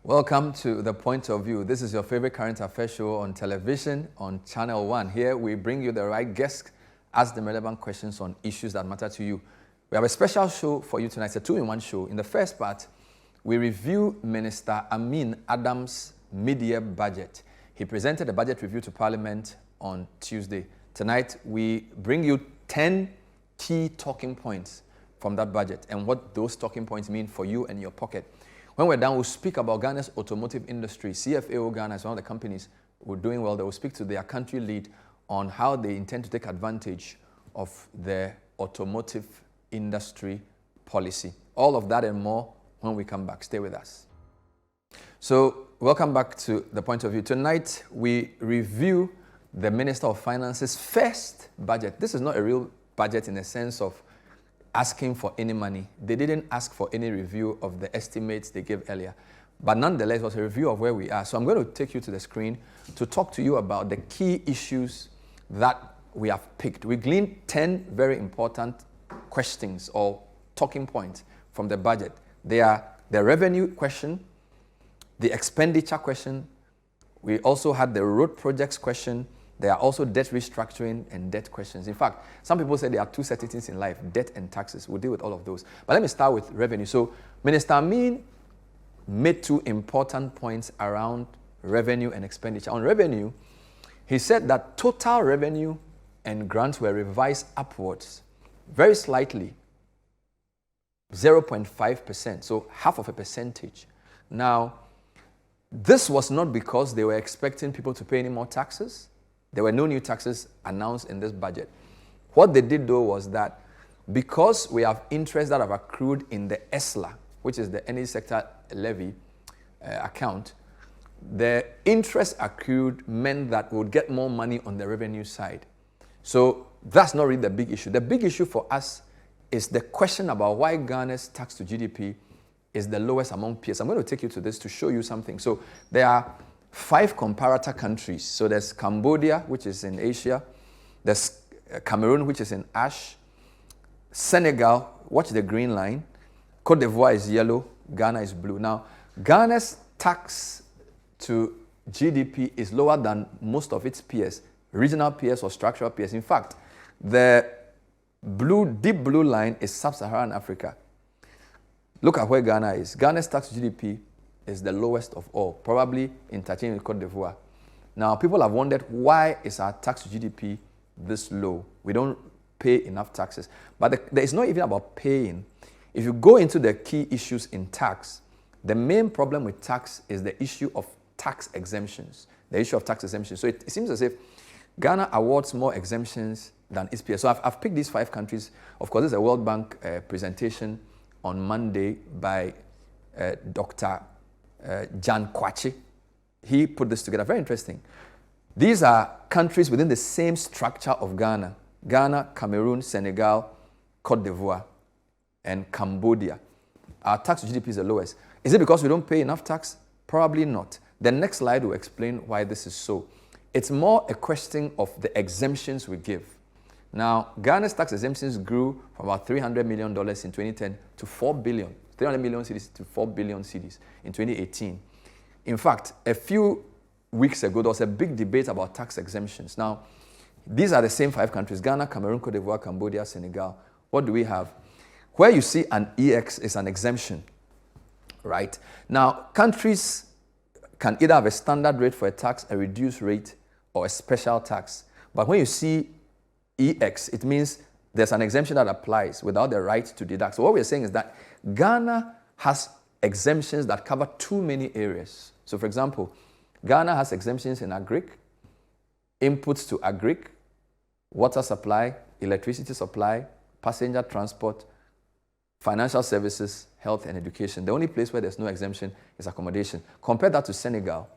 Welcome to The Point of View. This is your favorite current affairs show on television on Channel 1. Here we bring you the right guests, ask them relevant questions on issues that matter to you. We have a special show for you tonight. It's a two-in-one show. In the first part, we review Minister Amin Adams' mid-year budget. He presented a budget review to Parliament on Tuesday. Tonight, we bring you 10 key talking points from that budget and what those talking points mean for you and your pocket. When we're done, we'll speak about Ghana's automotive industry. CFAO Ghana is one of the companies who are doing well. They will speak to their country lead on how they intend to take advantage of their automotive industry policy. All of that and more when we come back. Stay with us. So, welcome back to The Point of View. Tonight, we review the Minister of Finance's first budget. This is not a real budget in the sense of asking for any money. They didn't ask for any review of the estimates they gave earlier. But nonetheless, it was a review of where we are. So I'm going to take you to the screen to talk to you about the key issues that we have picked. We gleaned 10 very important questions or talking points from the budget. They are the revenue question, the expenditure question. We also had the road projects question. There are also debt restructuring and debt questions. In fact, some people say there are two certain things in life, debt and taxes. We'll deal with all of those. But let me start with revenue. So Minister Amin made two important points around revenue and expenditure. On revenue, he said that total revenue and grants were revised upwards very slightly, 0.5%, so half of a percentage. Now, this was not because they were expecting people to pay any more taxes. There were no new taxes announced in this budget. What they did, though, was that because we have interests that have accrued in the ESLA, which is the Energy Sector Levy account, the interest accrued meant that we would get more money on the revenue side. So that's not really the big issue. The big issue for us is the question about why Ghana's tax to GDP is the lowest among peers. I'm going to take you to this to show you something. So there are 5 comparator countries. So there's Cambodia, which is in Asia. There's Cameroon, which is in ash. Senegal, watch the green line. Cote d'Ivoire is yellow. Ghana is blue. Now, Ghana's tax to GDP is lower than most of its peers, regional peers or structural peers. In fact, the deep blue line is sub-Saharan Africa. Look at where Ghana is. Ghana's tax to GDP is the lowest of all, probably interchanged with Cote d'Ivoire. Now, people have wondered, why is our tax to GDP this low? We don't pay enough taxes. But it's not even about paying. If you go into the key issues in tax, the main problem with tax is the issue of tax exemptions. The issue of tax exemptions. So it seems as if Ghana awards more exemptions than its peers. So I've picked these 5 countries. Of course, there's a World Bank presentation on Monday by Dr. Jan Kwachi. He put this together. Very interesting. These are countries within the same structure of Ghana. Ghana, Cameroon, Senegal, Cote d'Ivoire, and Cambodia. Our tax to GDP is the lowest. Is it because we don't pay enough tax? Probably not. The next slide will explain why this is so. It's more a question of the exemptions we give. Now, Ghana's tax exemptions grew from about $300 million in 2010 to 4 billion. 300 million cedis to 4 billion cedis in 2018. In fact, a few weeks ago, there was a big debate about tax exemptions. Now, these are the same 5 countries: Ghana, Cameroon, Cote d'Ivoire, Cambodia, Senegal. What do we have? Where you see an EX is an exemption, right? Now, countries can either have a standard rate for a tax, a reduced rate, or a special tax. But when you see EX, it means there's an exemption that applies without the right to deduct. So what we're saying is that Ghana has exemptions that cover too many areas. So for example, Ghana has exemptions in agric, inputs to agric, water supply, electricity supply, passenger transport, financial services, health and education. The only place where there's no exemption is accommodation. Compare that to Senegal.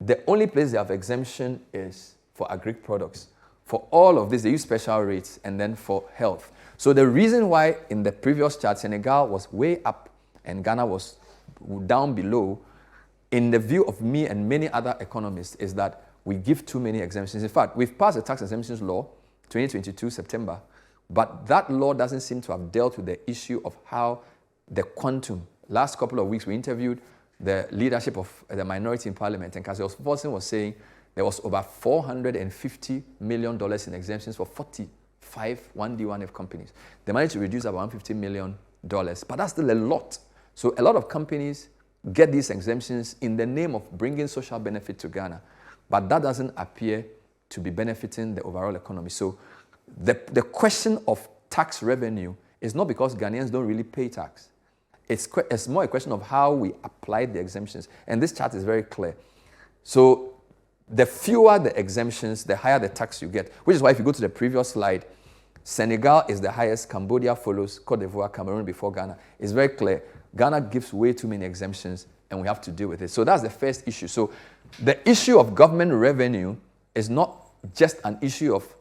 The only place they have exemption is for agric products. For all of this, they use special rates, and then for health. So the reason why in the previous chart, Senegal was way up and Ghana was down below, in the view of me and many other economists, is that we give too many exemptions. In fact, we've passed a tax exemptions law, 2022, September, but that law doesn't seem to have dealt with the issue of how the quantum. Last couple of weeks, we interviewed the leadership of the minority in parliament, and Cassius Forson was saying there was over $450 million in exemptions for 45 1D1F companies. They managed to reduce about $150 million, but that's still a lot. So a lot of companies get these exemptions in the name of bringing social benefit to Ghana, but that doesn't appear to be benefiting the overall economy. So the question of tax revenue is not because Ghanaians don't really pay tax. It's more a question of how we apply the exemptions. And this chart is very clear. So the fewer the exemptions, the higher the tax you get, which is why if you go to the previous slide, Senegal is the highest, Cambodia follows, Cote d'Ivoire, Cameroon before Ghana. It's very clear. Ghana gives way too many exemptions, and we have to deal with it. So that's the first issue. So the issue of government revenue is not just an issue of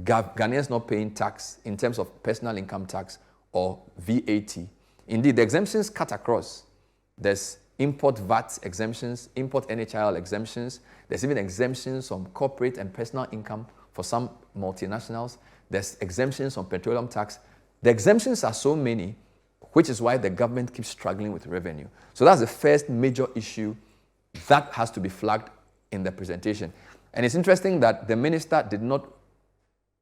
Ghanaians not paying tax in terms of personal income tax or VAT. Indeed, the exemptions cut across. There's import VAT exemptions, import NHIL exemptions. There's even exemptions on corporate and personal income for some multinationals. There's exemptions on petroleum tax. The exemptions are so many, which is why the government keeps struggling with revenue. So that's the first major issue that has to be flagged in the presentation. And it's interesting that the minister did not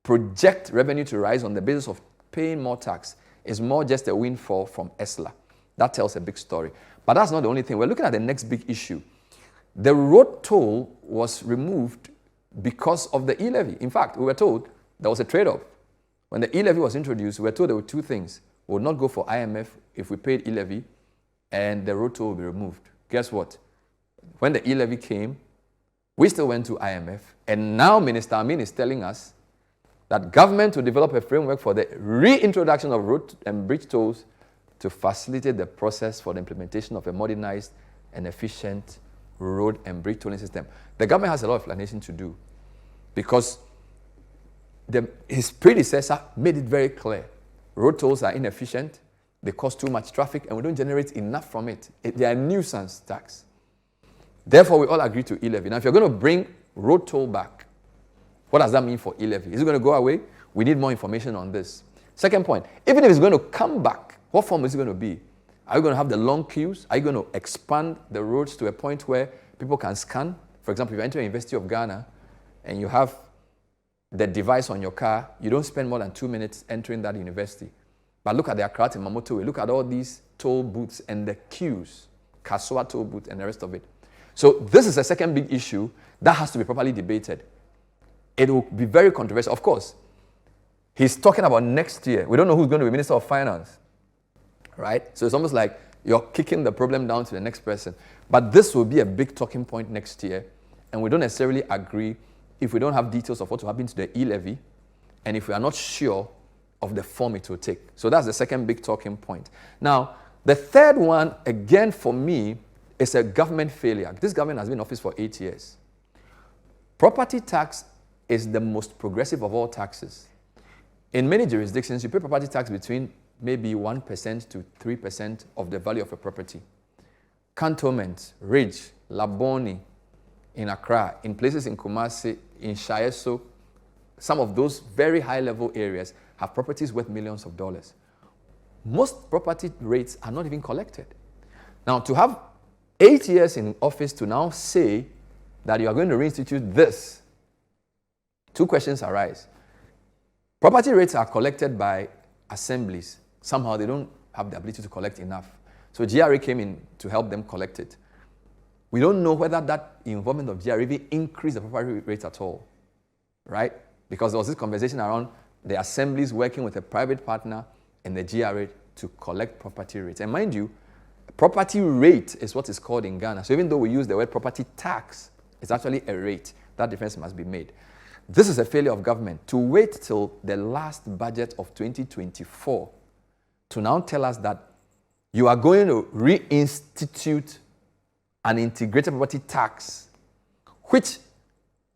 project revenue to rise on the basis of paying more tax. It's more just a windfall from ESLA. That tells a big story. But that's not the only thing. We're looking at the next big issue. The road toll was removed because of the e-levy. In fact, we were told there was a trade-off. When the e-levy was introduced, we were told there were two things. We would not go for IMF if we paid e-levy, and the road toll will be removed. Guess what? When the e-levy came, we still went to IMF, and now Minister Amin is telling us that government will develop a framework for the reintroduction of road and bridge tolls to facilitate the process for the implementation of a modernized and efficient road and bridge tolling system. The government has a lot of explanation to do because his predecessor made it very clear. Road tolls are inefficient, they cause too much traffic, and we don't generate enough from it. They are a nuisance tax. Therefore, we all agree to e-levy. Now, if you're going to bring road toll back, what does that mean for e-levy? Is it going to go away? We need more information on this. Second point, even if it's going to come back, what form is it going to be? Are you going to have the long queues? Are you going to expand the roads to a point where people can scan? For example, if you enter the University of Ghana and you have the device on your car, you don't spend more than 2 minutes entering that university. But look at the Accra to Mamoto Way. Look at all these toll booths and the queues, Kasua toll booth and the rest of it. So this is a second big issue that has to be properly debated. It will be very controversial. Of course, he's talking about next year. We don't know who's going to be Minister of Finance, right? So it's almost like you're kicking the problem down to the next person. But this will be a big talking point next year, and we don't necessarily agree if we don't have details of what will happen to the e-levy and if we are not sure of the form it will take. So that's the second big talking point. Now, the third one, again for me, is a government failure. This government has been in office for 8 years. Property tax is the most progressive of all taxes. In many jurisdictions, you pay property tax between maybe 1% to 3% of the value of a property. Cantonment, Ridge, Laboni, in Accra, in places in Kumasi, in Shayeso, some of those very high-level areas have properties worth millions of dollars. Most property rates are not even collected. Now, to have 8 years in office to now say that you are going to reinstitute this, two questions arise. Property rates are collected by assemblies. Somehow they don't have the ability to collect enough. So GRA came in to help them collect it. We don't know whether that involvement of GRA even increased the property rate at all, right? Because there was this conversation around the assemblies working with a private partner and the GRA to collect property rates. And mind you, property rate is what is called in Ghana. So even though we use the word property tax, it's actually a rate. That difference must be made. This is a failure of government to wait till the last budget of 2024 to now tell us that you are going to reinstitute an integrated property tax, which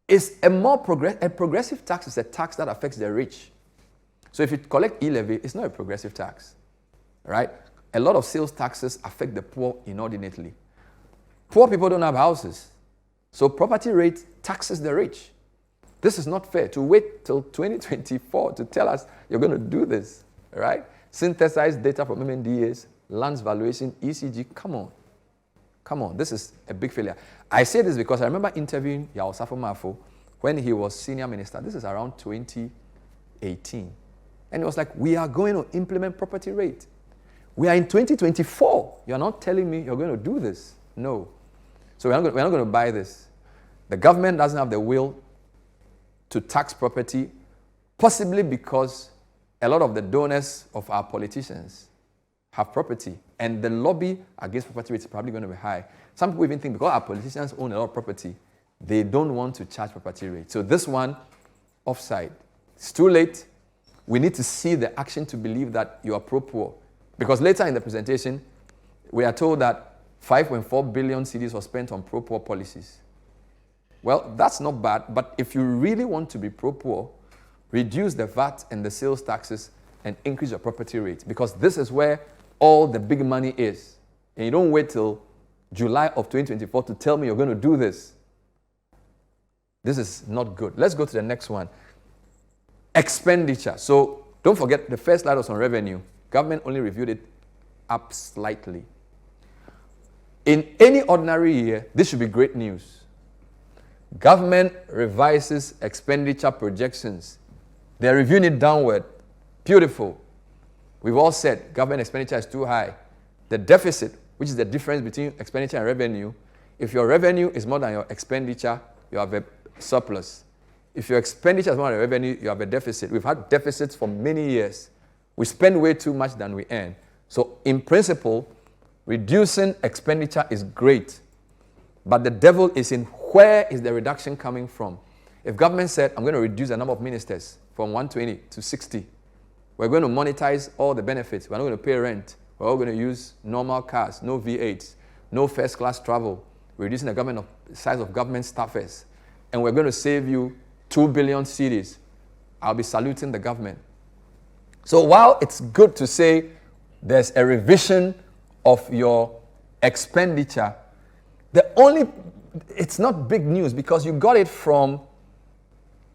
is a more progressive tax. Is a tax that affects the rich. So if you collect e-levy, it's not a progressive tax, right? A lot of sales taxes affect the poor inordinately. Poor people don't have houses, so property rate taxes the rich. This is not fair to wait till 2024 to tell us you're going to do this, right? Synthesize data from MNDAs, lands valuation, ECG, come on. Come on, this is a big failure. I say this because I remember interviewing Yao Safo when he was senior minister. This is around 2018. And it was like, we are going to implement property rate. We are in 2024. You're not telling me you're going to do this. No. So we're not going to buy this. The government doesn't have the will to tax property, possibly because a lot of the donors of our politicians have property, and the lobby against property rates is probably going to be high. Some people even think because our politicians own a lot of property, they don't want to charge property rates. So this one, offside. It's too late. We need to see the action to believe that you are pro-poor. Because later in the presentation, we are told that 5.4 billion cedis was spent on pro-poor policies. Well, that's not bad, but if you really want to be pro-poor, reduce the VAT and the sales taxes and increase your property rate, because this is where all the big money is. And you don't wait till July of 2024 to tell me you're going to do this. This is not good. Let's go to the next one. Expenditure. So don't forget, the first slide was on revenue. Government only reviewed it up slightly. In any ordinary year, this should be great news. Government revises expenditure projections. They're reviewing it downward. Beautiful. We've all said government expenditure is too high. The deficit, which is the difference between expenditure and revenue, if your revenue is more than your expenditure, you have a surplus. If your expenditure is more than your revenue, you have a deficit. We've had deficits for many years. We spend way too much than we earn. So in principle, reducing expenditure is great. But the devil is in where is the reduction coming from? If government said, I'm going to reduce the number of ministers from 120 to 60, we're going to monetize all the benefits. We're not going to pay rent. We're all going to use normal cars, no V8s, no first-class travel. We're reducing the size of government staffers. And we're going to save you 2 billion cedis. I'll be saluting the government. So while it's good to say there's a revision of your expenditure, it's not big news because you got it from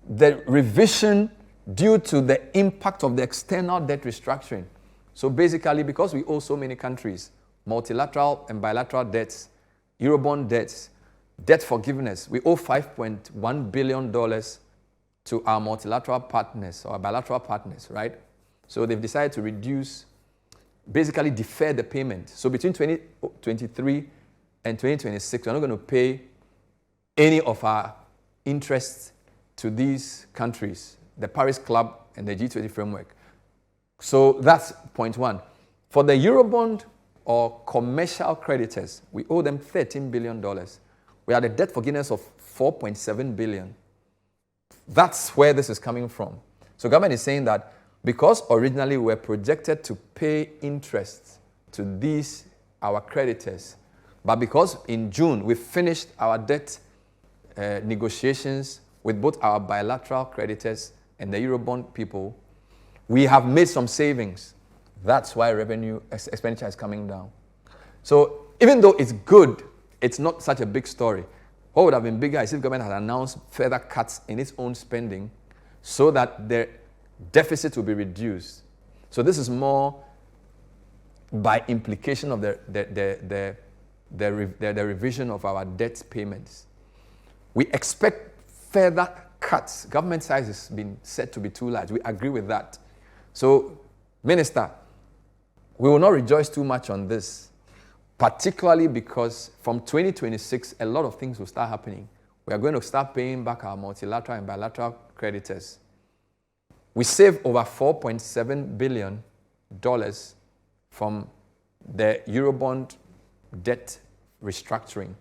the revision due to the impact of the external debt restructuring. So basically, because we owe so many countries, multilateral and bilateral debts, Eurobond debts, debt forgiveness, we owe $5.1 billion to our multilateral partners or bilateral partners, right? So they've decided to reduce, basically defer the payment. So between 2023 and 2026, we're not going to pay any of our interests to these countries, the Paris Club and the G20 framework. So that's point one. For the Eurobond or commercial creditors, we owe them $13 billion. We had a debt forgiveness of $4.7 billion. That's where this is coming from. So government is saying that because originally we were projected to pay interest to these, our creditors, but because in June we finished our debt negotiations with both our bilateral creditors and the Eurobond people, we have made some savings. That's why revenue expenditure is coming down. So even though it's good, it's not such a big story. What would have been bigger is if government had announced further cuts in its own spending so that the deficit will be reduced. So this is more by implication of the revision of our debt payments. We expect further cuts. Government size has been said to be too large. We agree with that. So, Minister, we will not rejoice too much on this, particularly because from 2026, a lot of things will start happening. We are going to start paying back our multilateral and bilateral creditors. We saved over $4.7 billion from the Eurobond debt restructuring.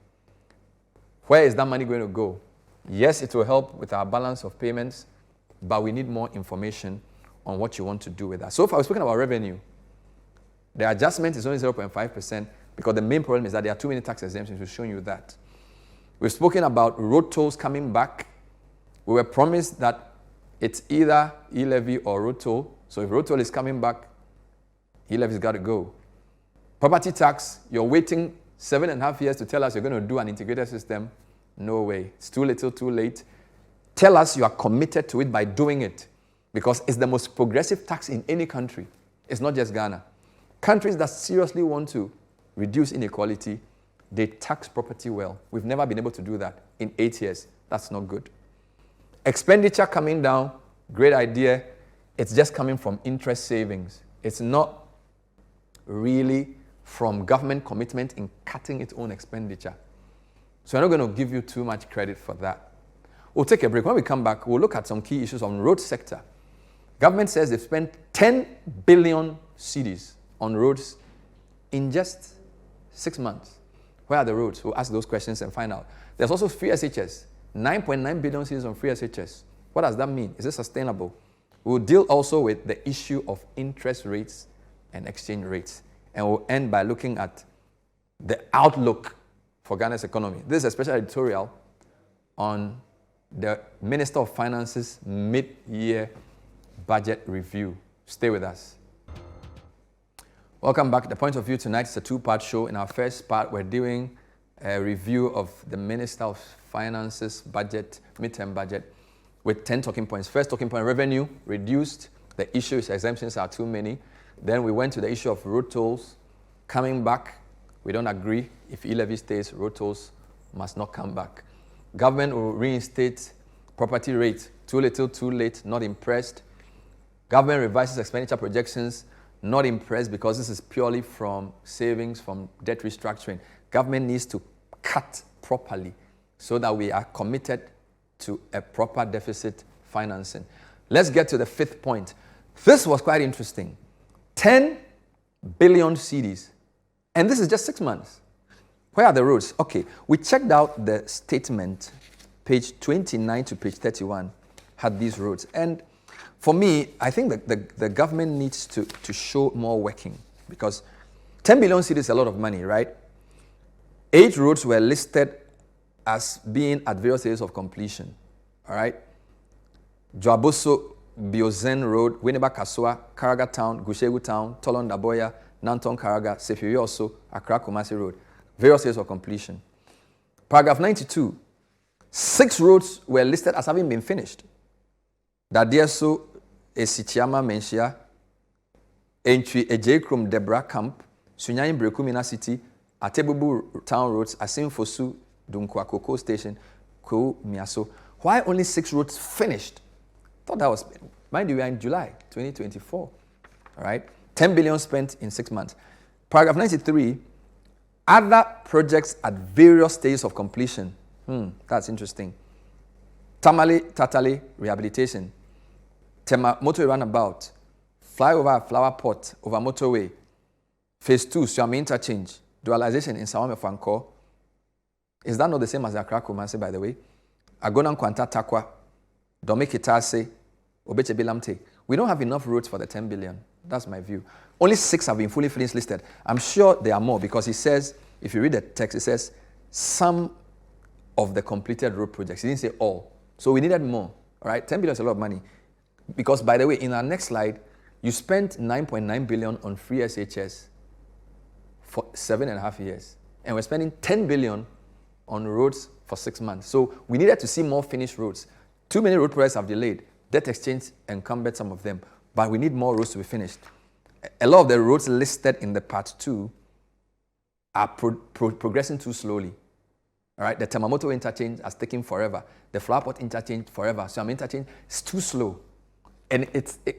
Where is that money going to go? Yes, it will help with our balance of payments, but we need more information on what you want to do with that. So far, we've spoken about revenue. The adjustment is only 0.5% because the main problem is that there are too many tax exemptions. We've shown you that. We've spoken about road tolls coming back. We were promised that it's either e-levy or road toll. So if road toll is coming back, e-levy's got to go. Property tax, you're waiting 7.5 years to tell us you're going to do an integrated system. No way. It's too little, too late. Tell us you are committed to it by doing it, because it's the most progressive tax in any country. It's not just Ghana. Countries that seriously want to reduce inequality They tax property well. We've never been able to do that in 8 years. That's not good. Expenditure coming down, great idea. It's just coming from interest savings. It's not really from government commitment in cutting its own expenditure. So I'm not going to give you too much credit for that. We'll take a break. When we come back, we'll look at some key issues on road sector. Government says they've spent 10 billion cedis on roads in just 6 months. Where are the roads? We'll ask those questions and find out. There's also free SHS. 9.9 billion cedis on free SHS. What does that mean? Is it sustainable? We'll deal also with the issue of interest rates and exchange rates. And we'll end by looking at the outlook for Ghana's economy. This is a special editorial on the Minister of Finance's mid-year budget review. Stay with us. Welcome back. The Point of View tonight is a two-part show. In our first part, we're doing a review of the Minister of Finance's budget, midterm budget, with 10 talking points. First talking point, revenue reduced. The issue is exemptions are too many. Then we went to the issue of road tolls. Coming back, we don't agree. If e-levy stays, road tolls must not come back. Government will reinstate property rate. Too little, too late, not impressed. Government revises expenditure projections. Not impressed because this is purely from savings, from debt restructuring. Government needs to cut properly so that we are committed to a proper deficit financing. Let's get to the fifth point. This was quite interesting. 10 billion cedis. And this is just 6 months. Where are the roads? Okay, we checked out the statement, page 29 to page 31, had these roads. And for me, I think that the government needs to show more working because 10 billion cedis is a lot of money, right? 8 roads were listed as being at various stages of completion, all right? Joaboso Biozen Road, Winneba Kasua, Karaga Town, Gushegu Town, Tolon Daboya, Nanton Karaga, Sefirioso, Accra Kumasi Road, various stages of completion. Paragraph 92, 6 roads were listed as having been finished. Dadieso Esichiama Menshia, Entry Ejekrum Debra Camp, Sunyayin Brekumina City, Atebubu Town Roads, Asim Fosu, Dunkwakoko Station, Ko Miaso. Why only 6 roads finished? Thought that was, mind you, we are in July 2024. All right, 10 billion spent in 6 months. Paragraph 93, other projects at various stages of completion. That's interesting. Tamale Tatale rehabilitation. Tema motorway roundabout. Flyover flower pot over motorway. Phase 2, Swami interchange. Dualization in Sawame Fanko. Is that not the same as Accra Kumasi, by the way? Agonan Kwanta Takwa. Dome Kitase. Obeche Bilamte. We don't have enough roads for the 10 billion. That's my view. Only 6 have been fully finished listed. I'm sure there are more because it says, if you read the text, it says some of the completed road projects. It didn't say all. So we needed more. All right, 10 billion is a lot of money. Because, by the way, in our next slide, you spent 9.9 billion on free SHS for 7.5 years. And we're spending 10 billion on roads for 6 months. So we needed to see more finished roads. Too many road projects have delayed. Debt exchange encumbered some of them. But we need more roads to be finished. A lot of the roads listed in the part 2 are progressing too slowly. All right, the Tamamoto interchange has taken forever. The Flowerpot interchange forever. So interchange is too slow. And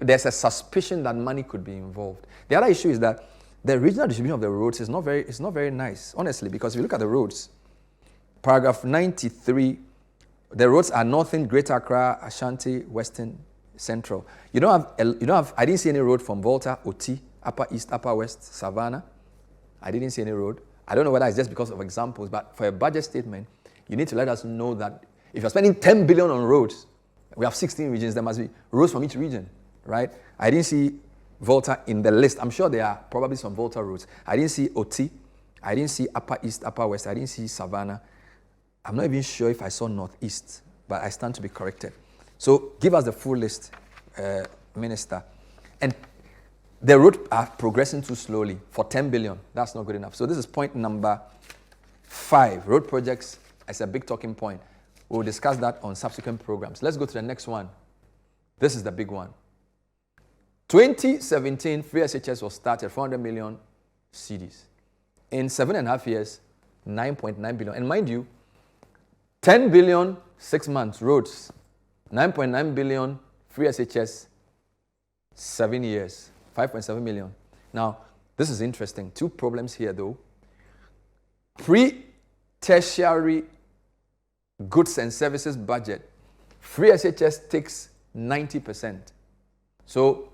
there's a suspicion that money could be involved. The other issue is that the regional distribution of the roads is not very nice, honestly, because if you look at the roads, paragraph 93, the roads are northern, Greater Accra, Ashanti, Western, Central. You don't have. I didn't see any road from Volta, Oti, Upper East, Upper West, Savannah. I didn't see any road. I don't know whether it's just because of examples, but for a budget statement, you need to let us know that if you're spending 10 billion on roads, we have 16 regions, there must be roads from each region, right? I didn't see Volta in the list. I'm sure there are probably some Volta roads. I didn't see Oti. I didn't see Upper East, Upper West. I didn't see Savannah. I'm not even sure if I saw Northeast, but I stand to be corrected. So give us the full list, Minister. And the roads are progressing too slowly for 10 billion. That's not good enough. So this is point number 5. Road projects as a big talking point. We'll discuss that on subsequent programs. Let's go to the next one. This is the big one. 2017, free SHS was started, 400 million cedis. In 7.5 years, 9.9 billion. And mind you, 10 billion, 6 months, roads. 9.9 billion, free SHS, 7 years, 5.7 million. Now, this is interesting. 2 problems here, though. Pre-tertiary goods and services budget, free SHS takes 90%. So,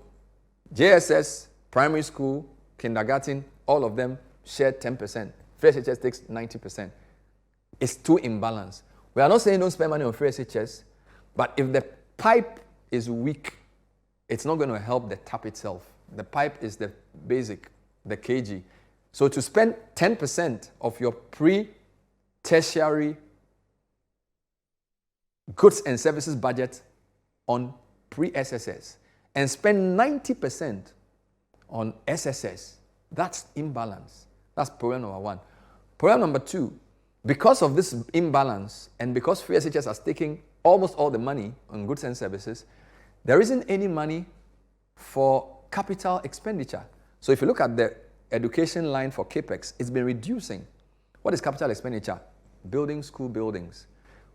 JSS, primary school, kindergarten, all of them share 10%. Free SHS takes 90%. It's too imbalanced. We are not saying don't spend money on free SHS, but if the pipe is weak, it's not going to help the tap itself. The pipe is the basic, the kg. So to spend 10% of your pre-tertiary goods and services budget on pre-SSS and spend 90% on SSS, that's imbalance. That's problem number 1. Problem number 2, because of this imbalance and because free SHS has taken almost all the money on goods and services, there isn't any money for capital expenditure. So if you look at the education line for CAPEX, it's been reducing. What is capital expenditure? Building school buildings.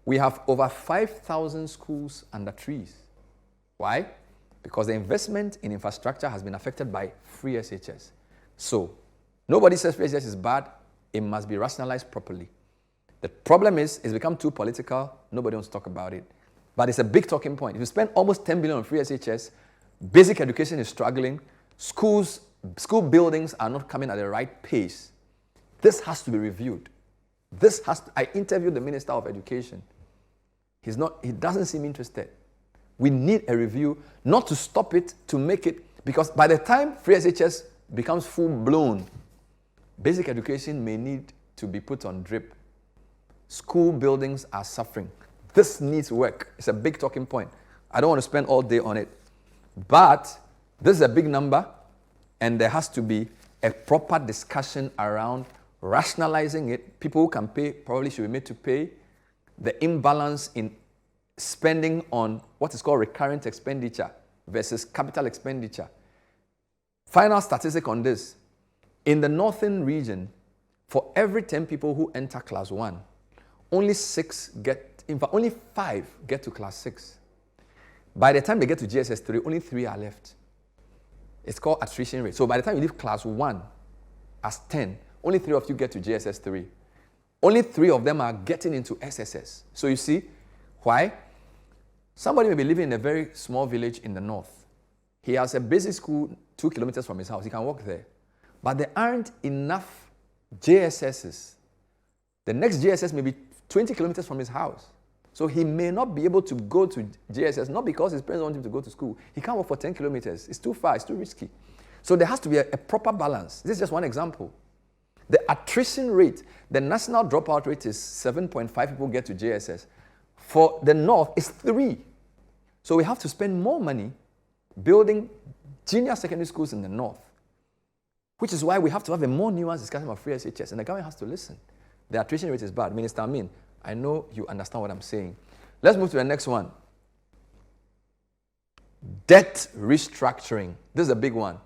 We have over 5,000 schools under trees. Why? Because the investment in infrastructure has been affected by free SHS. So, nobody says free SHS is bad. It must be rationalized properly. The problem is, it's become too political. Nobody wants to talk about it. But it's a big talking point. If you spend almost 10 billion on free SHS, basic education is struggling, school buildings are not coming at the right pace. This has to be reviewed. I interviewed the Minister of Education. He doesn't seem interested. We need a review, not to stop it, to make it, because by the time free SHS becomes full-blown, basic education may need to be put on drip. School buildings are suffering. This needs work. It's a big talking point. I don't want to spend all day on it. But this is a big number, and there has to be a proper discussion around rationalizing it. People who can pay probably should be made to pay. The imbalance in spending on what is called recurrent expenditure versus capital expenditure. Final statistic on this. In the northern region, for every 10 people who enter class 1, only 5 get to class 6. By the time they get to GSS 3, only 3 are left. It's called attrition rate. So by the time you leave class 1 as 10, only 3 of you get to GSS 3. Only 3 of them are getting into SSS. So you see, why? Somebody may be living in a very small village in the north. He has a basic school 2 kilometers from his house. He can walk there. But there aren't enough JSSs. The next JSS may be 20 kilometers from his house. So he may not be able to go to JSS, not because his parents want him to go to school. He can't walk for 10 kilometers. It's too far. It's too risky. So there has to be a proper balance. This is just one example. The attrition rate, the national dropout rate is 7.5 people get to JSS. For the north, it's 3. So we have to spend more money building junior secondary schools in the north, which is why we have to have a more nuanced discussion about free SHS, and the government has to listen. The attrition rate is bad. Minister Amin, I know you understand what I'm saying. Let's move to the next one. Debt restructuring. This is a big one.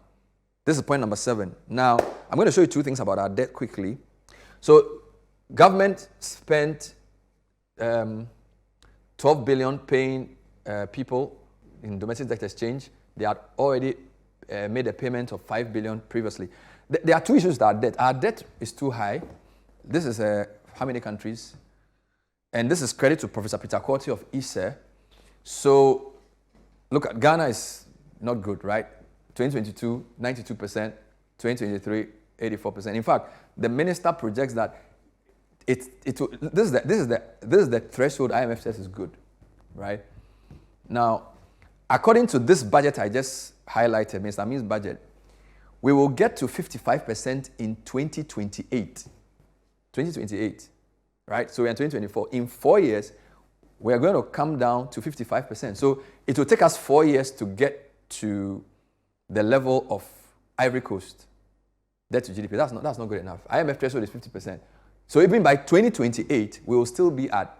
This is point number 7. Now, I'm going to show you 2 things about our debt quickly. So, government spent 12 billion paying people in domestic debt exchange. They had already made a payment of 5 billion previously. There are 2 issues with our debt. Our debt is too high. This is how many countries? And this is credit to Professor Peter Korte of ISE. So, look at Ghana is not good, right? 2022, 92%, 2023, 84%. In fact, the minister projects that this is the threshold IMF says is good, right? Now, according to this budget I just highlighted, Mr. Amin's budget, we will get to 55% in 2028. 2028, right? So we're in 2024. In 4 years, we're going to come down to 55%. So it will take us 4 years to get to the level of Ivory Coast debt to GDP. That's not good enough. IMF threshold is 50%. So even by 2028, we will still be at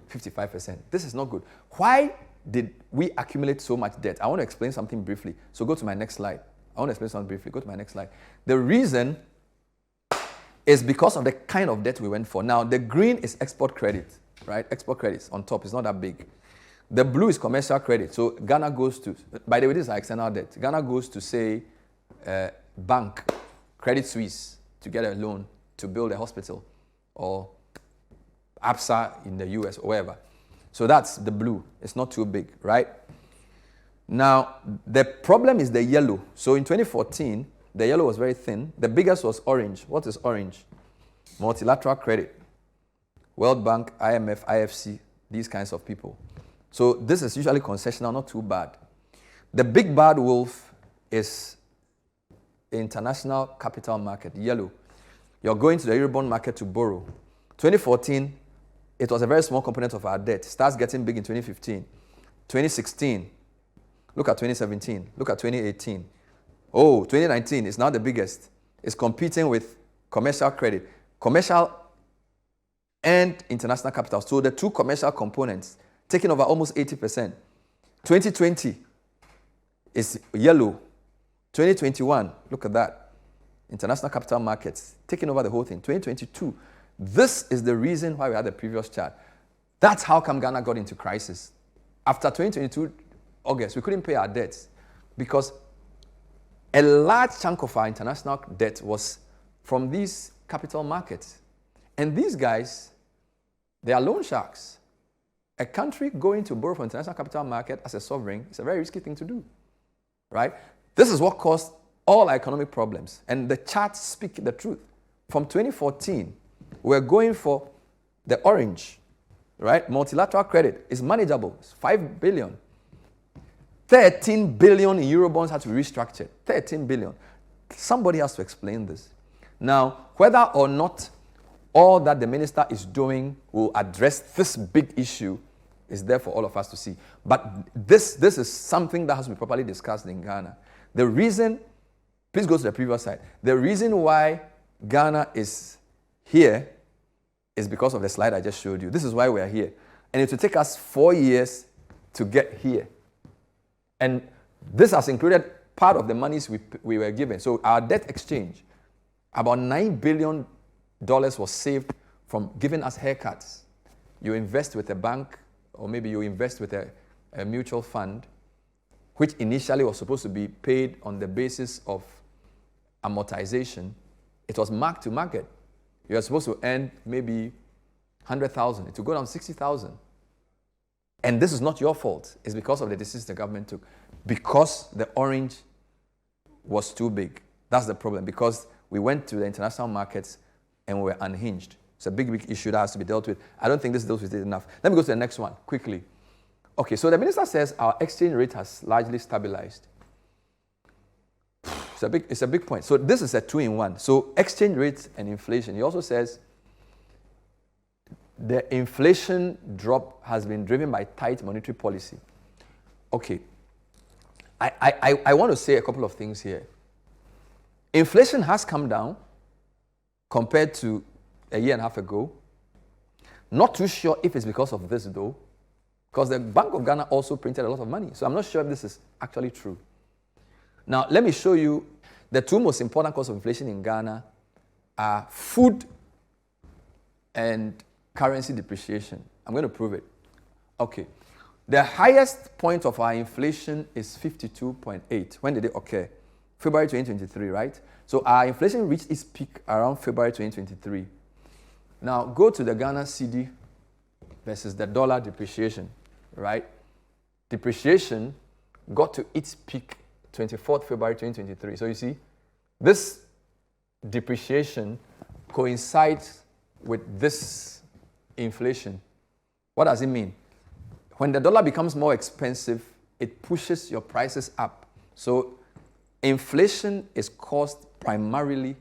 55%. This is not good. Why did we accumulate so much debt? I want to explain something briefly. So go to my next slide. I want to explain something briefly. Go to my next slide. The reason is because of the kind of debt we went for. Now, the green is export credit, right? Export credits on top. It's not that big. The blue is commercial credit. So Ghana goes to, by the way, this is our external debt. Ghana goes to, say, bank, Credit Suisse, to get a loan to build a hospital, or APSA in the US or wherever. So that's the blue. It's not too big, right? Now, the problem is the yellow. So in 2014, the yellow was very thin. The biggest was orange. What is orange? Multilateral credit. World Bank, IMF, IFC, these kinds of people. So this is usually concessional, not too bad. The big bad wolf is international capital market, yellow. You're going to the Eurobond market to borrow. 2014, it was a very small component of our debt. It starts getting big in 2015. 2016, look at 2017, look at 2018. Oh, 2019 is now the biggest. It's competing with commercial credit, commercial and international capital. So the two commercial components taking over almost 80%. 2020 is yellow. 2021, look at that. International capital markets taking over the whole thing. 2022, this is the reason why we had the previous chart. That's how come Ghana got into crisis. After 2022 August, we couldn't pay our debts because a large chunk of our international debt was from these capital markets. And these guys, they are loan sharks. A country going to borrow from international capital market as a sovereign is a very risky thing to do, right? This is what caused all our economic problems. And the charts speak the truth. From 2014, we're going for the orange, right? Multilateral credit is manageable. It's 5 billion. 13 billion in Eurobonds had to be restructured. 13 billion. Somebody has to explain this. Now, whether or not all that the minister is doing will address this big issue is there for all of us to see. But this is something that has to be properly discussed in Ghana. The reason, please go to the previous slide. The reason why Ghana is here is because of the slide I just showed you. This is why we are here. And it will take us 4 years to get here. And this has included part of the monies we were given. So our debt exchange, about $9 billion was saved from giving us haircuts. You invest with a bank, or maybe you invest with a mutual fund, which initially was supposed to be paid on the basis of amortization. It was marked to market. You are supposed to earn maybe 100,000. It will go down 60,000. And this is not your fault. It's because of the decisions the government took. Because the orange was too big. That's the problem. Because we went to the international markets and we were unhinged. It's a big, big issue that has to be dealt with. I don't think this deals with it enough. Let me go to the next one quickly. Okay, so the minister says our exchange rate has largely stabilized. It's a big point. So this is a 2-in-1. So exchange rates and inflation. He also says the inflation drop has been driven by tight monetary policy. Okay, I want to say a couple of things here. Inflation has come down compared to a year and a half ago. Not too sure if it's because of this though, because the Bank of Ghana also printed a lot of money. So I'm not sure if this is actually true. Now, let me show you the two most important causes of inflation in Ghana are food and currency depreciation. I'm going to prove it. Okay. The highest point of our inflation is 52.8. When did it occur? February 2023, right? So our inflation reached its peak around February 2023. Now, go to the Ghana cedi versus the dollar depreciation, right? Depreciation got to its peak 24th February 2023. So you see, this depreciation coincides with this inflation. What does it mean? When the dollar becomes more expensive, it pushes your prices up. So inflation is caused primarily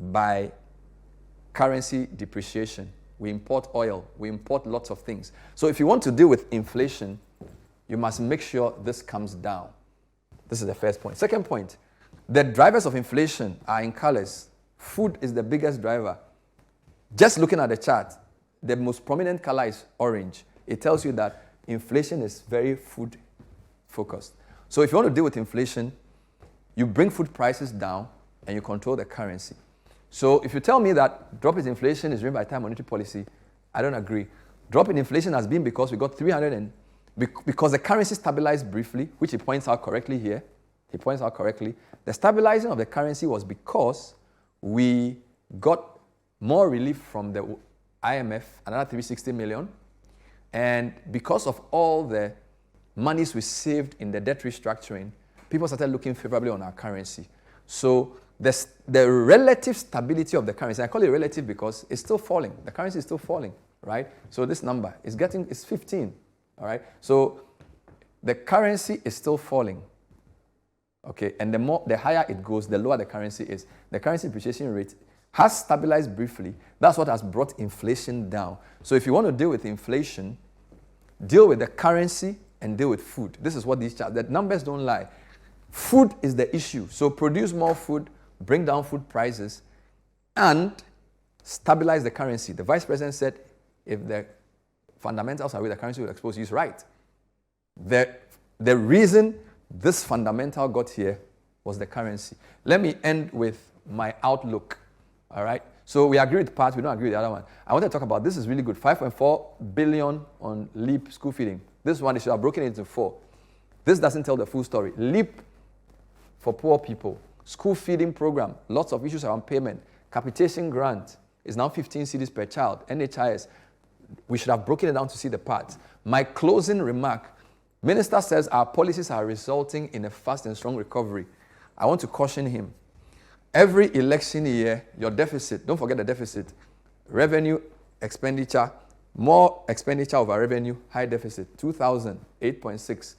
by currency depreciation. We import oil, we import lots of things. So if you want to deal with inflation, you must make sure this comes down. This is the first point. Second point, the drivers of inflation are in colors. Food is the biggest driver. Just looking at the chart, the most prominent color is orange. It tells you that inflation is very food focused. So if you want to deal with inflation, you bring food prices down and you control the currency. So if you tell me that drop in inflation is driven by tight monetary policy, I don't agree. Drop in inflation has been because we got because the currency stabilized briefly, which he points out correctly here. He points out correctly. The stabilizing of the currency was because we got more relief from the IMF, another 360 million. And because of all the monies we saved in the debt restructuring, people started looking favorably on our currency. So the relative stability of the currency, I call it relative because it's still falling. The currency is still falling, right? So this number is 15, all right? So the currency is still falling, okay? And the higher it goes, the lower the currency is. The currency depreciation rate has stabilized briefly. That's what has brought inflation down. So if you want to deal with inflation, deal with the currency and deal with food. This is what these charts, the numbers don't lie. Food is the issue. So produce more food, bring down food prices, and stabilize the currency. The vice president said if the fundamentals are with the currency will expose, he's right. The reason this fundamental got here was the currency. Let me end with my outlook. All right. So we agree with part, we don't agree with the other one. I want to talk about this is really good. 5.4 billion on LEAP school feeding. This one, they should have broken it into 4. This doesn't tell the full story. LEAP for poor people, school feeding program, lots of issues around payment, capitation grant is now 15 cedis per child, NHIS. We should have broken it down to see the parts. My closing remark, Minister says our policies are resulting in a fast and strong recovery. I want to caution him. Every election year, your deficit, don't forget the deficit, revenue, expenditure, more expenditure over revenue, high deficit, 2000, 8.6,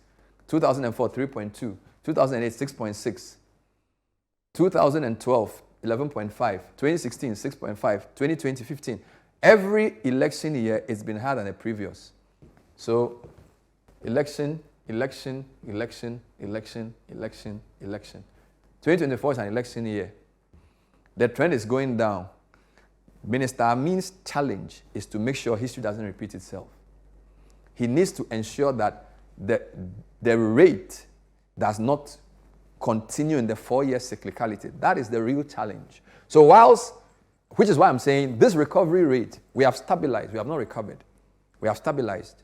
2004, 3.2, 2008, 6.6, 2012, 11.5, 2016, 6.5, 2020, 15. Every election year, it's been higher than the previous. So, election, election, election, election, election, election. 2024 is an election year. The trend is going down. Minister Amin's challenge is to make sure history doesn't repeat itself. He needs to ensure that the rate does not continue in the 4-year cyclicality. That is the real challenge. So which is why I'm saying this recovery rate, we have stabilized. We have not recovered. We have stabilized.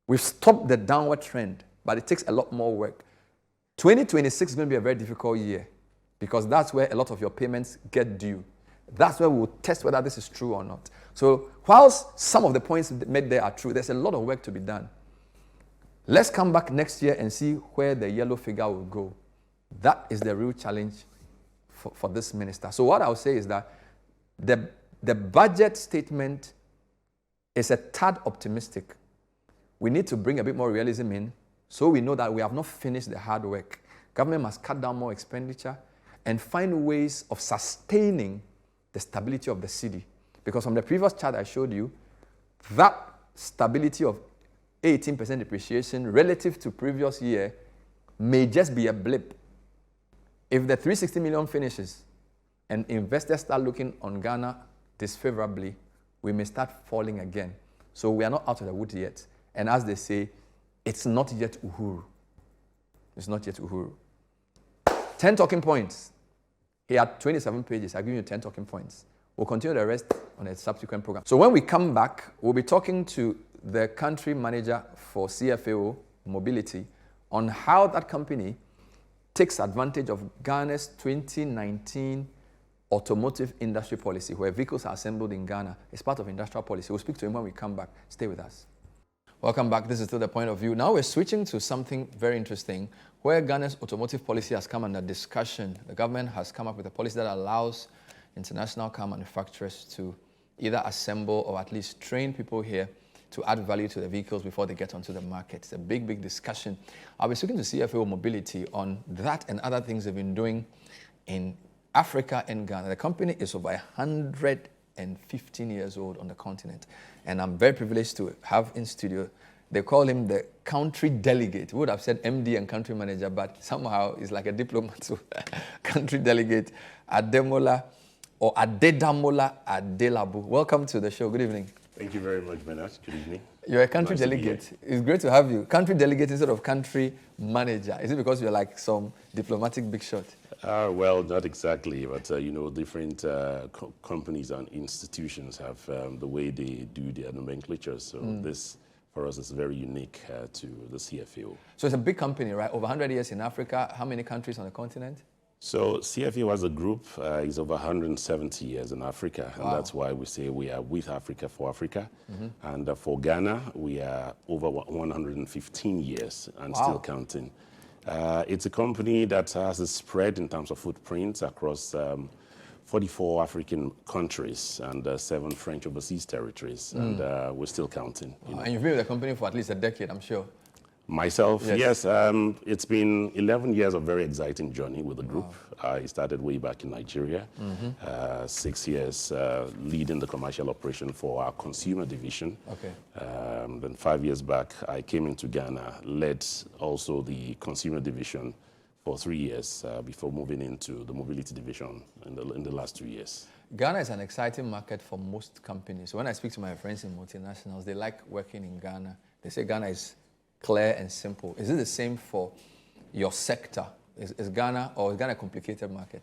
We've stopped the downward trend, but it takes a lot more work. 2026 is going to be a very difficult year because that's where a lot of your payments get due. That's where we'll test whether this is true or not. So whilst some of the points made there are true, there's a lot of work to be done. Let's come back next year and see where the yellow figure will go. That is the real challenge for this minister. So what I'll say is that the budget statement is a tad optimistic. We need to bring a bit more realism in so we know that we have not finished the hard work. Government must cut down more expenditure and find ways of sustaining the stability of the city. Because from the previous chart I showed you, that stability of 18% depreciation relative to previous year may just be a blip. If the 360 million finishes and investors start looking on Ghana disfavorably, we may start falling again. So we are not out of the woods yet. And as they say, it's not yet Uhuru. It's not yet Uhuru. 10 talking points. He had 27 pages. I'll give you 10 talking points. We'll continue the rest on a subsequent program. So when we come back, we'll be talking to the country manager for CFAO Mobility on how that company takes advantage of Ghana's 2019 automotive industry policy, where vehicles are assembled in Ghana. It's part of industrial policy. We'll speak to him when we come back. Stay with us. Welcome back. This is still the point of view. Now we're switching to something very interesting, where Ghana's automotive policy has come under discussion. The government has come up with a policy that allows international car manufacturers to either assemble or at least train people here to add value to the vehicles before they get onto the market. It's a big, big discussion. I'll be speaking to CFAO Mobility on that and other things they've been doing in Africa and Ghana. The company is over 115 years old on the continent, and I'm very privileged to have in studio. They call him the country delegate. We would have said MD and country manager, but somehow he's like a diplomat, so country delegate, Ademola or Adedamola Adelabu. Welcome to the show. Good evening. Thank you very much, Bernard. Good evening. You're a country Nice delegate. It's great to have you. Country delegate instead of country manager. Is it because you're like some diplomatic big shot? Well, not exactly, but different companies and institutions have the way they do their nomenclature. So this, for us, is very unique to the CFAO. So it's a big company, right? Over 100 years in Africa. How many countries on the continent? So CFAO as a group is over 170 years in Africa, and that's why we say we are with Africa for Africa. And for Ghana, we are over 115 years and still counting. It's a company that has a spread in terms of footprints across 44 African countries and 7 French overseas territories, and we're still counting. And you've been with the company for at least a decade, I'm sure. Myself, yes. It's been 11 years of very exciting journey with the group. I started way back in Nigeria, 6 years leading the commercial operation for our consumer division. Okay. Then 5 years back, I came into Ghana, led also the consumer division for 3 years before moving into the mobility division in the last 2 years. Ghana is an exciting market for most companies. When I speak to my friends in multinationals, they like working in Ghana. They say Ghana is clear and simple. Is it the same for your sector? Is Ghana a complicated market?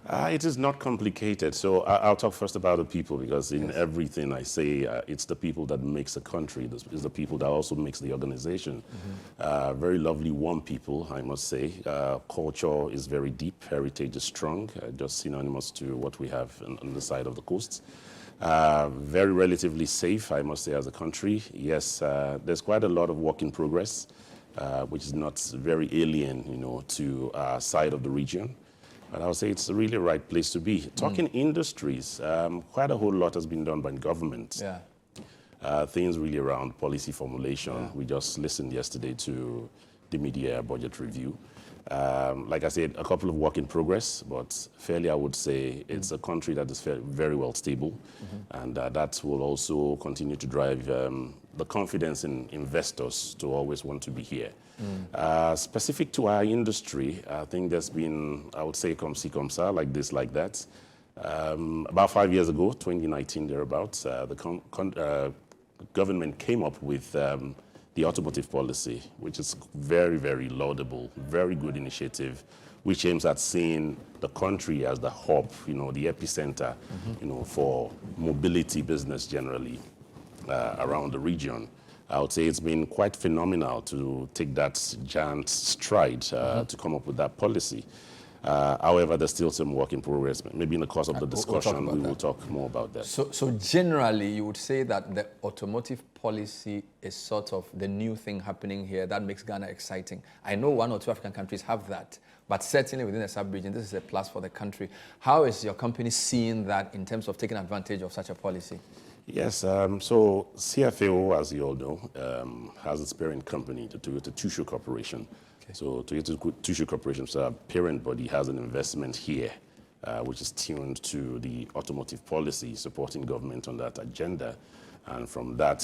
It is not complicated. So I'll talk first about the people, because in everything I say, it's the people that makes the country. It's the people that also makes the organization. Very lovely, warm people, I must say. Culture is very deep. Heritage is strong, just synonymous to what we have on the side of the coast. Very relatively safe, I must say, as a country. Yes, there's quite a lot of work in progress, which is not very alien, to our side of the region. But I would say it's really the right place to be. Talking industries, quite a whole lot has been done by government. Yeah. Things really around policy formulation. Yeah. We just listened yesterday to the mid-year budget review. Like I said, a couple of work in progress, but fairly I would say it's a country that is very well stable, and that will also continue to drive the confidence in investors to always want to be here. Specific to our industry, I think there's been, I would say, comme ci, comme ça, like this, like that. About 5 years ago, 2019 thereabouts, the government came up with the automotive policy, which is very, very laudable, very good initiative, which aims at seeing the country as the hub, the epicenter, for mobility business generally around the region. I would say it's been quite phenomenal to take that giant stride to come up with that policy. However, there's still some work in progress. Maybe in the course of the discussion, we will talk more about that. So generally, you would say that the automotive policy is sort of the new thing happening here that makes Ghana exciting. I know 1 or 2 African countries have that, but certainly within the sub-region, this is a plus for the country. How is your company seeing that in terms of taking advantage of such a policy? Yes, so CFAO, as you all know, has its parent company, the Toyota Tsusho Corporation. Okay. So Toyota Tsusho Corporation, so our parent body, has an investment here, which is tuned to the automotive policy, supporting government on that agenda. And from that,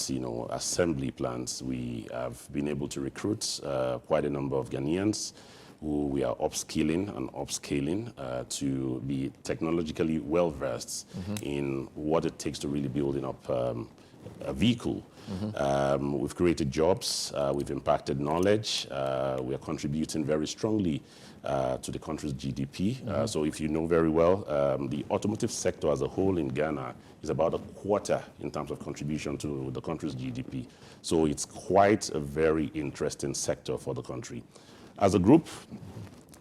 assembly plants, we have been able to recruit quite a number of Ghanaians who we are upskilling and upscaling to be technologically well-versed in what it takes to really building up a vehicle. We've created jobs, we've impacted knowledge, we are contributing very strongly to the country's GDP. So if you know very well, the automotive sector as a whole in Ghana is about a quarter in terms of contribution to the country's GDP. So it's quite a very interesting sector for the country. As a group,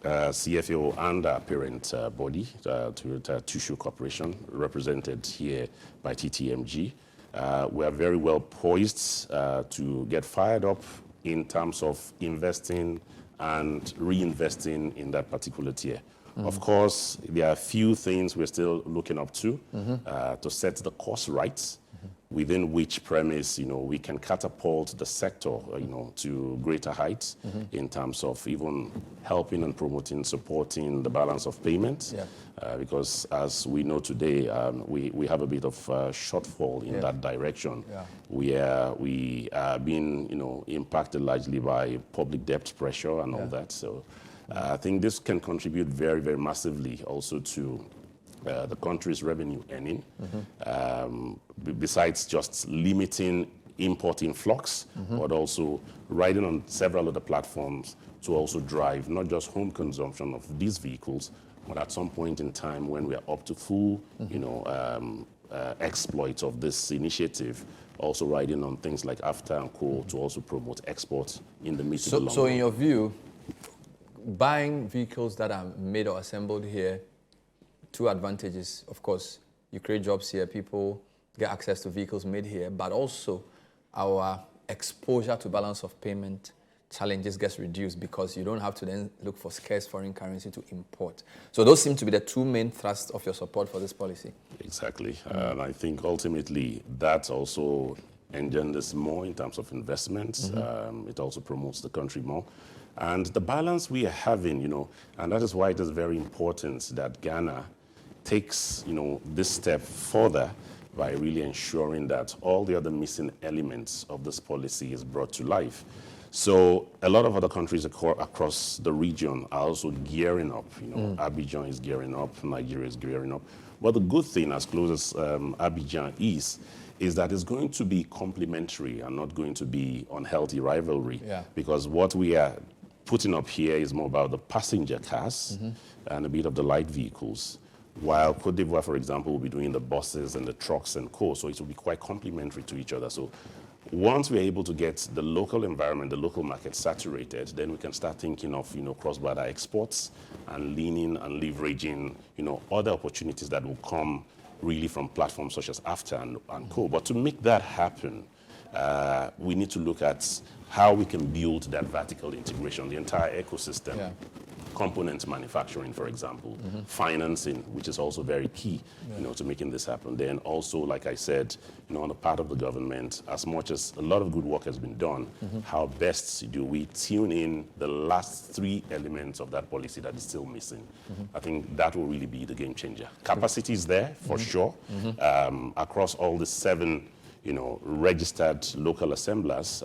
CFAO and our parent body, Toyota Tsusho Corporation, represented here by TTMG, we are very well poised to get fired up in terms of investing and reinvesting in that particular tier. Of course, there are a few things we're still looking up to set the course right, within which premise, we can catapult the sector, to greater heights in terms of even helping and promoting, supporting the balance of payments. Yeah. Because as we know today, we have a bit of shortfall in that direction. Yeah. We are being, impacted largely by public debt pressure and all that. So I think this can contribute very, very massively also to the country's revenue earning, besides just limiting import influx, but also riding on several other platforms to also drive not just home consumption of these vehicles, but at some point in time when we are up to full, exploit of this initiative, also riding on things like AFTA and Co. to also promote exports in the mid to the long run. So in your view, buying vehicles that are made or assembled here, two advantages. Of course, you create jobs here, people get access to vehicles made here, but also our exposure to balance of payment challenges gets reduced because you don't have to then look for scarce foreign currency to import. So those seem to be the two main thrusts of your support for this policy. Exactly. And I think ultimately that also engenders more in terms of investments. It also promotes the country more. And the balance we are having, and that is why it is very important that Ghana takes, this step further by really ensuring that all the other missing elements of this policy is brought to life. So a lot of other countries across the region are also gearing up. Abidjan is gearing up, Nigeria is gearing up. But the good thing, as close as Abidjan is that it's going to be complementary and not going to be unhealthy rivalry. Yeah. Because what we are putting up here is more about the passenger cars and a bit of the light vehicles. While Côte d'Ivoire, for example, will be doing the buses and the trucks and co. So it will be quite complementary to each other. So once we're able to get the local environment, the local market saturated, then we can start thinking of, cross-border exports and leaning and leveraging, other opportunities that will come really from platforms such as AFTA and co. But to make that happen, we need to look at how we can build that vertical integration, the entire ecosystem. Yeah. Component manufacturing, for example, financing, which is also very key, to making this happen. Then also, like I said, on the part of the government, as much as a lot of good work has been done, how best do we tune in the last three elements of that policy that is still missing? I think that will really be the game changer. Capacity is there, for sure, across all the 7 registered local assemblers,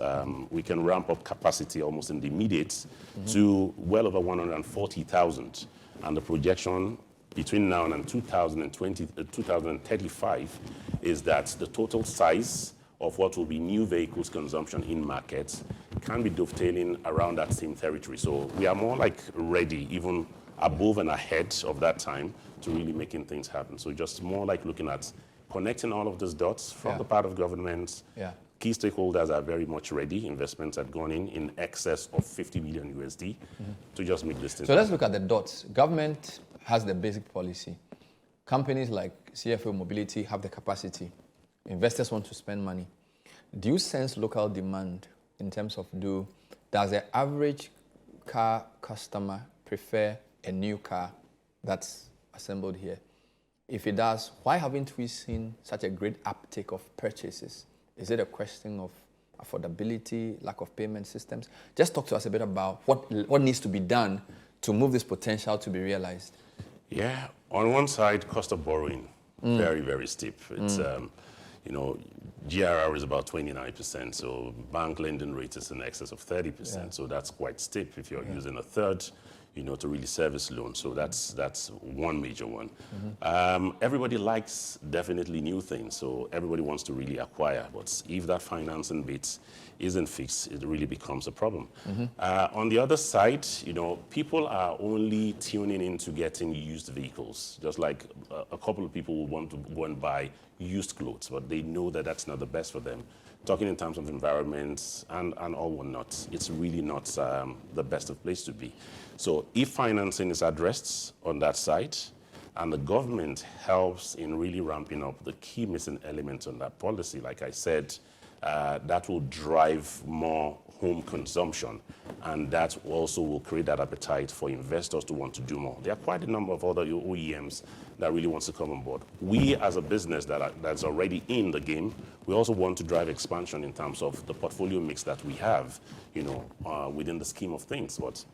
we can ramp up capacity almost in the immediate to well over 140,000. And the projection between now and 2035 is that the total size of what will be new vehicles consumption in markets can be dovetailing around that same territory. So we are more like ready, even above and ahead of that time, to really making things happen. So just more like looking at connecting all of those dots from the part of governments. Key stakeholders are very much ready. Investments have gone in excess of 50 million USD to just make this thing. So let's look at the dots. Government has the basic policy. Companies like CFO Mobility have the capacity. Investors want to spend money. Do you sense local demand in terms of does the average car customer prefer a new car that's assembled here? If it does, why haven't we seen such a great uptake of purchases? Is it a question of affordability, lack of payment systems? Just talk to us a bit about what needs to be done to move this potential to be realized. Yeah, on one side, cost of borrowing, very, very steep. It's, GRR is about 29%, so bank lending rate is in excess of 30%, so that's quite steep if you're using a third, to really service loans. So that's one major one. Everybody likes definitely new things, so everybody wants to really acquire. But if that financing bit isn't fixed, it really becomes a problem. On the other side, people are only tuning into getting used vehicles. Just like a couple of people will want to go and buy used clothes, but they know that that's not the best for them. Talking in terms of environment and all whatnot, it's really not the best of place to be. So if financing is addressed on that side, and the government helps in really ramping up the key missing elements on that policy, like I said, that will drive more home consumption, and that also will create that appetite for investors to want to do more. There are quite a number of other OEMs that really wants to come on board. We, as a business that's already in the game, we also want to drive expansion in terms of the portfolio mix that we have, within the scheme of things. But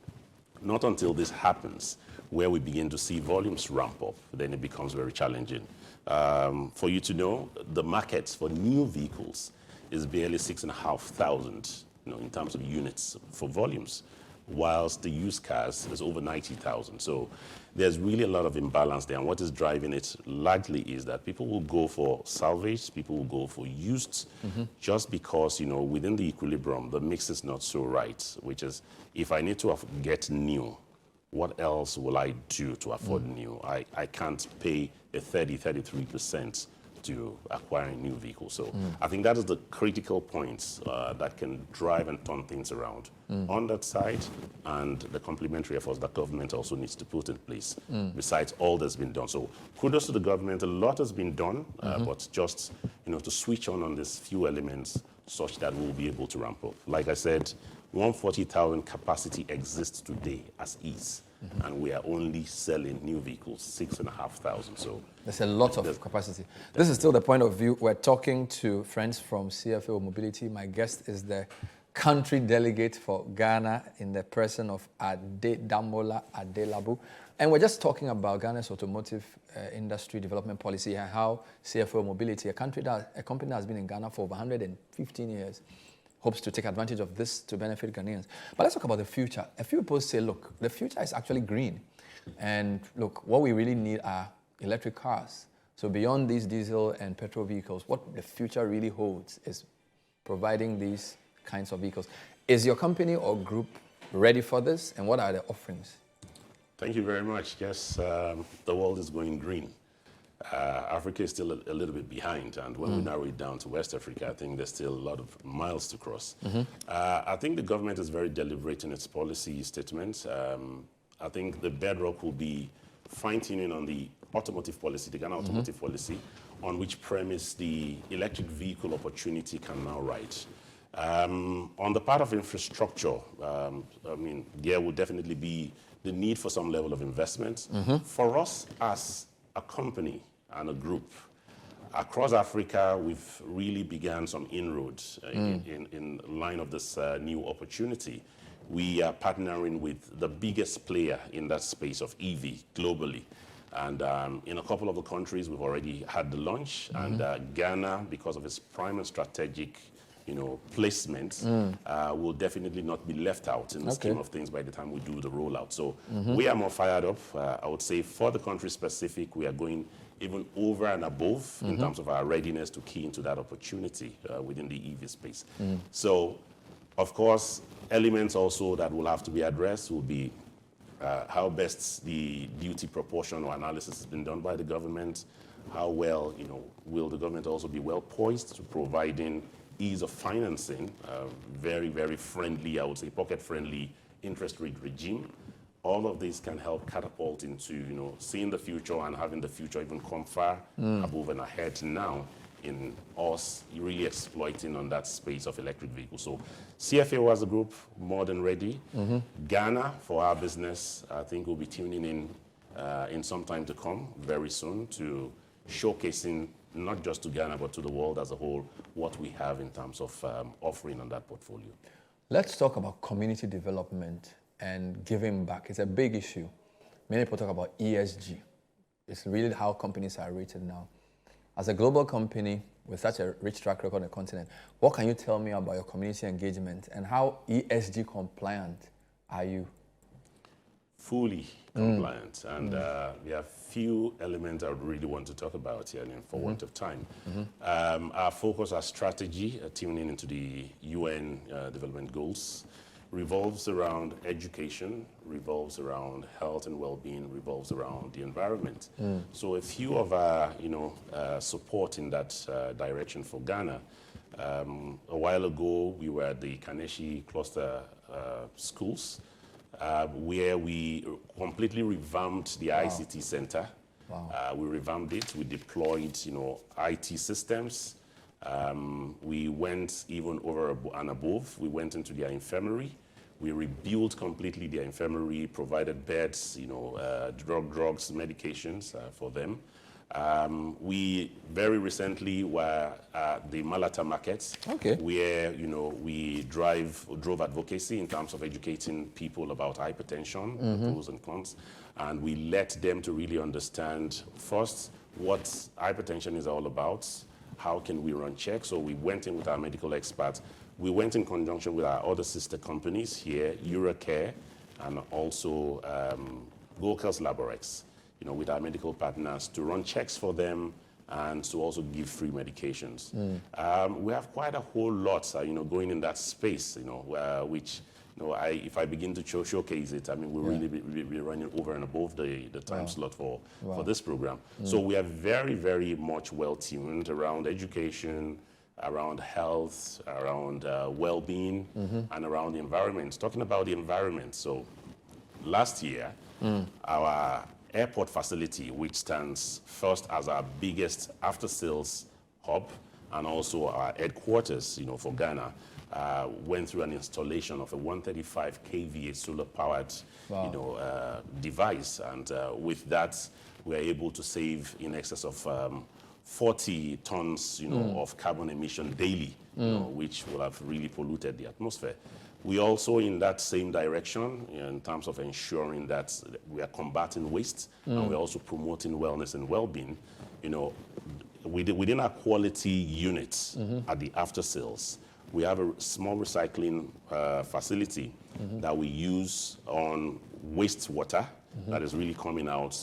not until this happens, where we begin to see volumes ramp up, then it becomes very challenging. For you to know, the markets for new vehicles is barely 6,500, in terms of units for volumes. whilst the used cars is over 90,000. So there's really a lot of imbalance there. And what is driving it largely is that people will go for salvage, people will go for used, just because, you know, within the equilibrium, the mix is not so right, which is, if I need to get new, what else will I do to afford new? I can't pay a 33% to acquiring new vehicles. So I think that is the critical points that can drive and turn things around on that side, and the complementary efforts that government also needs to put in place besides all that's been done. So kudos to the government. A lot has been done, but just, you know, to switch on these few elements such that we'll be able to ramp up. Like I said, 140,000 capacity exists today as is. And we are only selling new vehicles, 6,500. So there's a lot of capacity. This is still the point of view. We're talking to friends from CFAO Mobility. My guest is the country delegate for Ghana in the person of Ade Damola Adelabu. And we're just talking about Ghana's automotive industry development policy and how CFAO Mobility, a company that has been in Ghana for over 115 years, hopes to take advantage of this to benefit Ghanaians. But let's talk about the future. A few people say, look, the future is actually green. And look, what we really need are electric cars. So beyond these diesel and petrol vehicles, what the future really holds is providing these kinds of vehicles. Is your company or group ready for this? And what are the offerings? Thank you very much. Yes, the world is going green. Africa is still a little bit behind, and when we narrow it down to West Africa, I think there's still a lot of miles to cross. I think the government is very deliberate in its policy statements. I think the bedrock will be fine-tuning on the automotive policy, the Ghana automotive policy, on which premise the electric vehicle opportunity can now ride. On the part of infrastructure, I mean, there will definitely be the need for some level of investment. For us as a company and a group across Africa, we've really began some inroads in line of this new opportunity. We are partnering with the biggest player in that space of EV globally. And in a couple of the countries, we've already had the launch. And Ghana, because of its prime and strategic, you know, placement, will definitely not be left out in the scheme of things by the time we do the rollout. So we are more fired up. I would say for the country specific, we are going even over and above in terms of our readiness to key into that opportunity within the EV space. So, of course, elements also that will have to be addressed will be how best the duty proportion or analysis has been done by the government. How well, you know, will the government also be well poised to providing ease of financing, very, very friendly, I would say pocket-friendly interest rate regime. All of these can help catapult into, you know, seeing the future and having the future even come far above and ahead now in us really exploiting on that space of electric vehicles. So CFAO as a group, more than ready. Ghana, for our business, I think we'll be tuning in some time to come, very soon, to showcasing not just to Ghana, but to the world as a whole, what we have in terms of offering on that portfolio. Let's talk about community development and giving back. It's a big issue. Many people talk about ESG. It's really how companies are rated now. As a global company with such a rich track record on the continent, what can you tell me about your community engagement and how ESG compliant are you? Fully compliant. And there are few elements I would really want to talk about here, and for want of time. Our focus, our strategy, tuning into the UN development goals, revolves around education, revolves around health and well-being, revolves around the environment. So a few of our, you know, support in that direction for Ghana. A while ago, we were at the Kaneshi cluster schools, where we completely revamped the ICT center. We revamped it. We deployed, you know, IT systems. We went even over and above. We went into their infirmary. We rebuilt completely their infirmary, provided beds, you know, drugs, medications for them. We very recently were at the Malata markets, where, you know, we drove advocacy in terms of educating people about hypertension, the pros and cons, and we let them to really understand first what hypertension is all about, how can we run checks. So we went in with our medical experts. We went in conjunction with our other sister companies here, Eurocare, and also Goldcast Laborex, with our medical partners to run checks for them and to also give free medications. We have quite a whole lot, going in that space, which, if I begin to showcase it, we'll really be running over and above the time slot for this program. So we are very, very much well-tuned around education, around health, around well-being, and around the environment. Talking about the environment, so last year, our airport facility, which stands first as our biggest after-sales hub and also our headquarters, for Ghana, went through an installation of a 135 kVA solar-powered, device, and with that, we are able to save in excess of 40 tons, of carbon emission daily, which will have really polluted the atmosphere. We also, in that same direction, in terms of ensuring that we are combating waste, and we're also promoting wellness and well-being, within our quality units at the after sales, we have a small recycling facility that we use on wastewater that is really coming out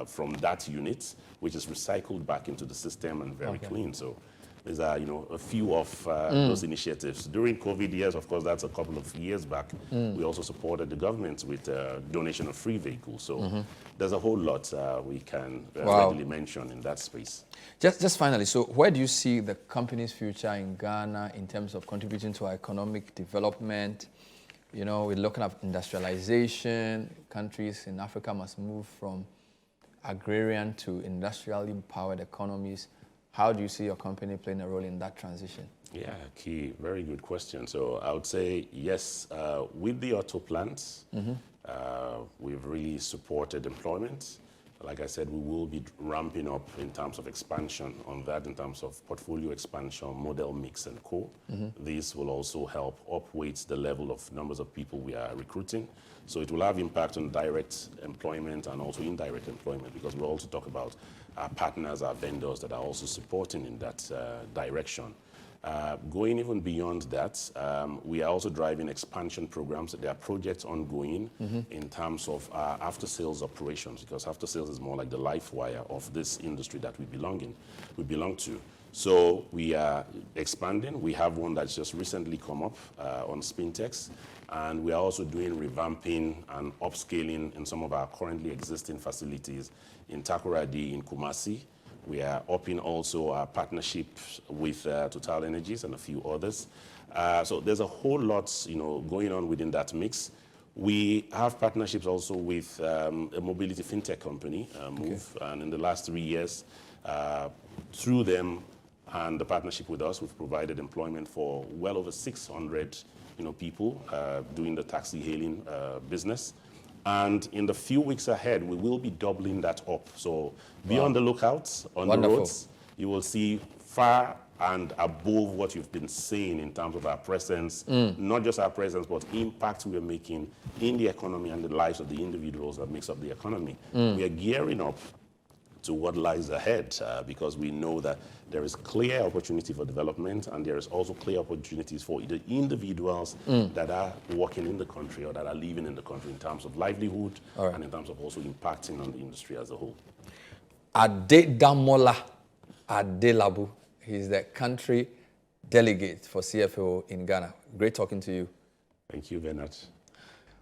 from that unit, which is recycled back into the system and very clean. So these are, a few of those initiatives. During COVID years, of course, that's a couple of years back, we also supported the government with donation of free vehicles. So there's a whole lot we can readily mention in that space. Just finally, so where do you see the company's future in Ghana in terms of contributing to our economic development? We're looking at industrialization. Countries in Africa must move from agrarian to industrially empowered economies. How do you see your company playing a role in that transition? Yeah, very good question. So I would say yes, with the auto plants, we've really supported employment. Like I said, we will be ramping up in terms of expansion on that, in terms of portfolio expansion, model mix, and co. This will also help upweight the level of numbers of people we are recruiting. So it will have impact on direct employment and also indirect employment, because we'll also talk about our partners, our vendors that are also supporting in that direction. Going even beyond that, we are also driving expansion programs. There are projects ongoing in terms of after-sales operations, because after-sales is more like the life wire of this industry that we belong to. So we are expanding. We have one that's just recently come up on Spintex, and we are also doing revamping and upscaling in some of our currently existing facilities in Takoradi, in Kumasi. We are upping also our partnerships with Total Energies and a few others. So there's a whole lot, going on within that mix. We have partnerships also with a mobility fintech company, Move, and in the last 3 years, through them and the partnership with us, we've provided employment for well over 600, people doing the taxi hailing business. And in the few weeks ahead, we will be doubling that up. So be on the lookout on the roads. You will see far and above what you've been seeing in terms of our presence, not just our presence, but impact we are making in the economy and the lives of the individuals that makes up the economy. We are gearing up to what lies ahead because we know that there is clear opportunity for development, and there is also clear opportunities for the individuals that are working in the country or that are living in the country in terms of livelihood and in terms of also impacting on the industry as a whole. Adedamola Adelabu, he's the country delegate for CFAO in Ghana. Great talking to you. Thank you very much.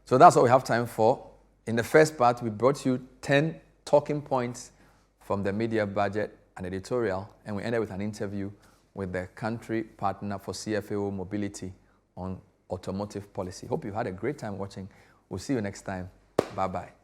So that's all we have time for. In the first part, we brought you 10 talking points from the media budget and editorial, and we ended with an interview with the country partner for CFAO Mobility on automotive policy. Hope you had a great time watching. We'll see you next time. Bye-bye.